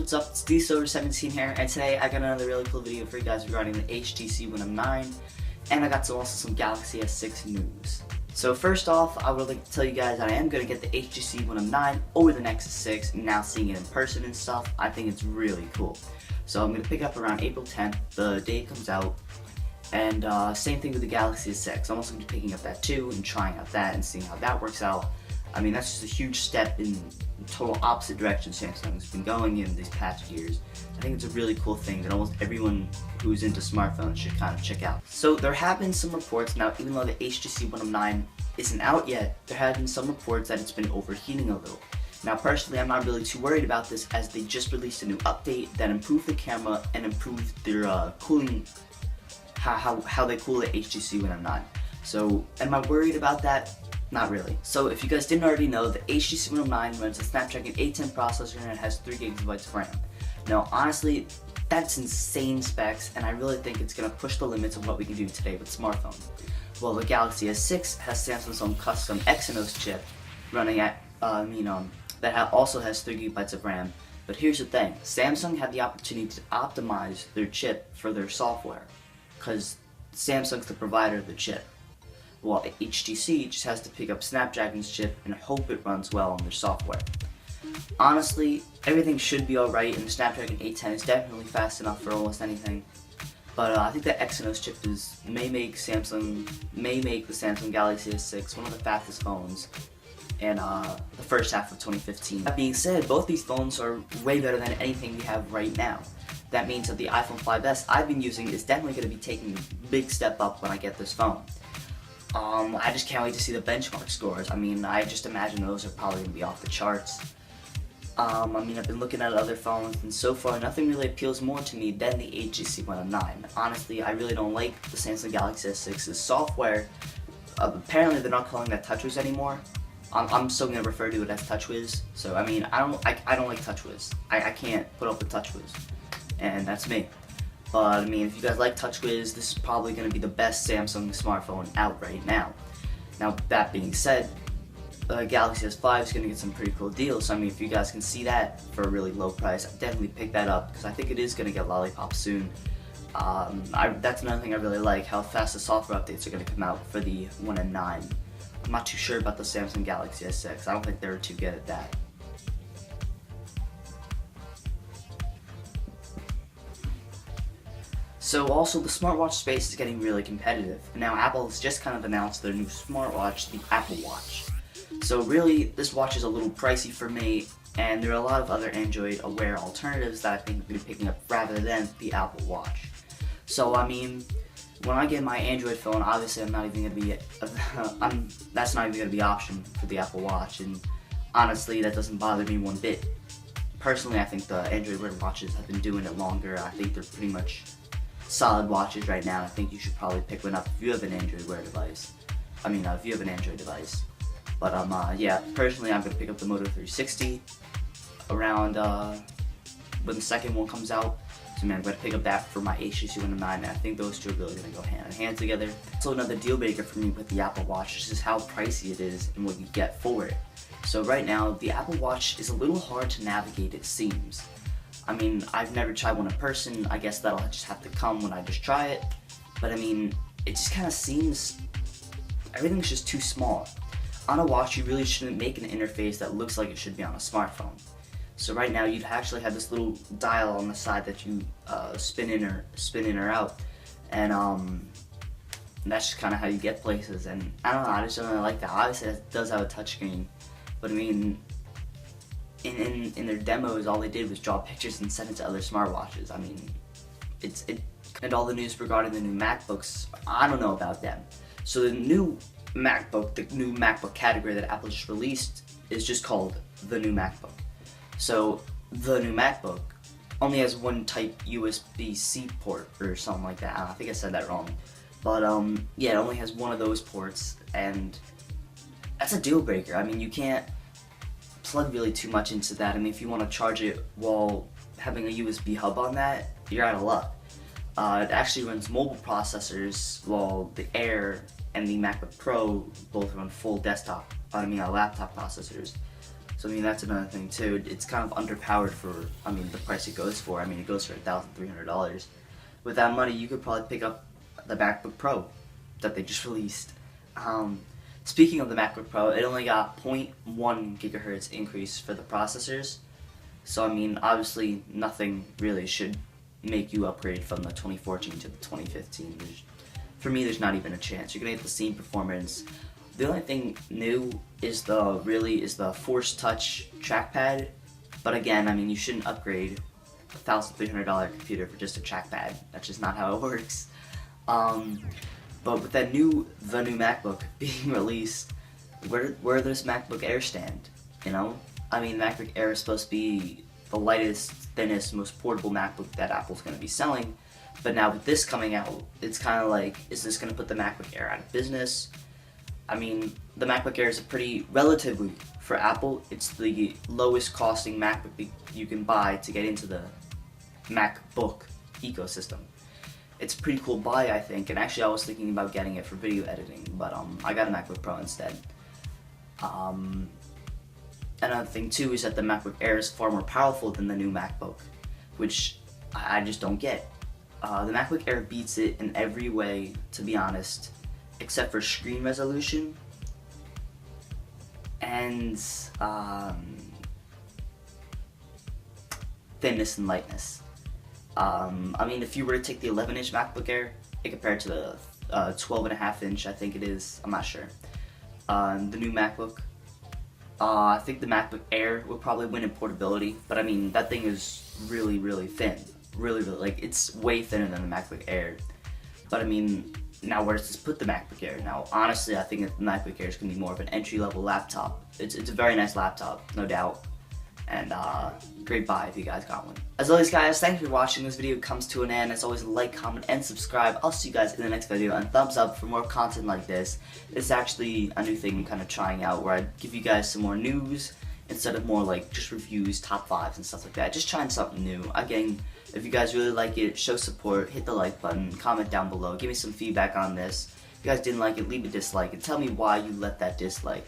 what's up? It's DSober17 here, and today I got another really cool video for you guys regarding the HTC One M9, and I got also some Galaxy S6 news. So first off, I would like to tell you guys that I am going to get the HTC One M9 over the Nexus 6, and now seeing it in person and stuff, I think it's really cool. So I'm going to pick up around April 10th, the day it comes out, and same thing with the Galaxy S6. I'm also going to be picking up that too, and trying out that and seeing how that works out. I mean, that's just a huge step in total opposite direction Samsung's been going in these past years. I think it's a really cool thing that almost everyone who's into smartphones should kind of check out. So there have been some reports now, even though the HTC One M9 isn't out yet, there have been some reports that it's been overheating a little. Now personally, I'm not really too worried about this as they just released a new update that improved the camera and improved their cooling, how they cool the HTC One M9. So am I worried about that? Not really. So if you guys didn't already know, the HTC One M9 runs a Snapdragon 810 processor and it has 3 GB of RAM. Now honestly, that's insane specs, and I really think it's going to push the limits of what we can do today with smartphones. Well, the Galaxy S6 has Samsung's own custom Exynos chip running at, that also has 3 GB of RAM. But here's the thing, Samsung had the opportunity to optimize their chip for their software, because Samsung's the provider of the chip. Well, HTC just has to pick up Snapdragon's chip and hope it runs well on their software. Honestly, everything should be alright, and the Snapdragon 810 is definitely fast enough for almost anything. But I think the Exynos chip may make the Samsung Galaxy S6 one of the fastest phones in the first half of 2015. That being said, both these phones are way better than anything we have right now. That means that the iPhone 5S I've been using is definitely going to be taking a big step up when I get this phone. I just can't wait to see the benchmark scores. I mean, I just imagine those are probably going to be off the charts. I've been looking at other phones, and so far nothing really appeals more to me than the HTC One M9. Honestly, I really don't like the Samsung Galaxy S6's software. Apparently they're not calling that TouchWiz anymore. I'm still going to refer to it as TouchWiz. So, I mean, I don't like TouchWiz. I can't put up with TouchWiz. And that's me. But I mean, if you guys like TouchWiz, this is probably going to be the best Samsung smartphone out right now. Now, that being said, the Galaxy S5 is going to get some pretty cool deals. So I mean, if you guys can see that for a really low price, I'd definitely pick that up because I think it is going to get Lollipop soon. That's another thing I really like, how fast the software updates are going to come out for the One M9. I'm not too sure about the Samsung Galaxy S6. I don't think they're too good at that. So also, the smartwatch space is getting really competitive. Now Apple has just kind of announced their new smartwatch, the Apple Watch. So really, this watch is a little pricey for me, and there are a lot of other Android aware alternatives that I think I'm going to be picking up rather than the Apple Watch. So I mean, when I get my Android phone, obviously I'm not even going to be, that's not even going to be an option for the Apple Watch, and honestly that doesn't bother me one bit. Personally, I think the Android wear watches have been doing it longer. I think they're pretty much solid watches right now. I think you should probably pick one up if you have an Android Wear device. If you have an Android device. But yeah, personally I'm going to pick up the Moto 360 around when the second one comes out. So man, I'm going to pick up that for my HTC One M9, and I think those two are really going to go hand in hand together. So another deal breaker for me with the Apple Watch is just how pricey it is and what you get for it. So right now, the Apple Watch is a little hard to navigate, it seems. I mean, I've never tried one in person. I guess that'll just have to come when I just try it. But I mean, it just kind of seems, everything's just too small. On a watch, you really shouldn't make an interface that looks like it should be on a smartphone. So right now, you'd actually have this little dial on the side that you spin in or out, and that's just kind of how you get places. And I don't know, I just don't really like that. Obviously, it does have a touchscreen, but I mean, in their demos, all they did was draw pictures and send it to other smartwatches. I mean, and all the news regarding the new MacBooks, I don't know about them. So the new MacBook category that Apple just released is just called the new MacBook. So the new MacBook only has one type USB-C port or something like that. I think I said that wrong. But yeah, it only has one of those ports, and that's a deal breaker. I mean, you can't plug really too much into that. I mean, if you want to charge it while having a USB hub on that, you're out of luck. It actually runs mobile processors, while the Air and the MacBook Pro both run full laptop processors. So I mean that's another thing too. It's kind of underpowered for the price it goes for. I mean it goes for $1,300. With that money you could probably pick up the MacBook Pro that they just released. Speaking of the MacBook Pro, it only got 0.1 gigahertz increase for the processors. So I mean obviously nothing really should make you upgrade from the 2014 to the 2015. For me there's not even a chance. You're gonna get the same performance. The only thing new is the Force Touch trackpad, but again, I mean, you shouldn't upgrade a $1,300 computer for just a trackpad. That's just not how it works. But with the new MacBook being released, where does MacBook Air stand? You know, I mean, MacBook Air is supposed to be the lightest, thinnest, most portable MacBook that Apple's going to be selling. But now with this coming out, it's kind of like, is this going to put the MacBook Air out of business? I mean, the MacBook Air is a pretty, relatively, for Apple, it's the lowest costing MacBook that you can buy to get into the MacBook ecosystem. It's a pretty cool buy, I think, and actually I was thinking about getting it for video editing, but I got a MacBook Pro instead. Another thing too is that the MacBook Air is far more powerful than the new MacBook, which I just don't get. The MacBook Air beats it in every way, to be honest, except for screen resolution and thinness and lightness. I mean, if you were to take the 11-inch MacBook Air and compare it to the 12.5-inch, I think it is, I'm not sure, the new MacBook, I think the MacBook Air would probably win in portability, but I mean, that thing is really, really thin. Really, like, it's way thinner than the MacBook Air. But I mean, now where does this put the MacBook Air? Now, honestly, I think that the MacBook Air is going to be more of an entry-level laptop. It's a very nice laptop, no doubt. And great buy if you guys got one. As always, guys, thank you for watching. This video comes to an end. As always, like, comment, and subscribe. I'll see you guys in the next video, and thumbs up for more content like this. It's actually a new thing I'm kind of trying out, where I give you guys some more news instead of more like just reviews, top 5s, and stuff like that. Just trying something new. Again, if you guys really like it, show support, hit the like button, comment down below, give me some feedback on this. If you guys didn't like it, leave a dislike, and tell me why you let that dislike.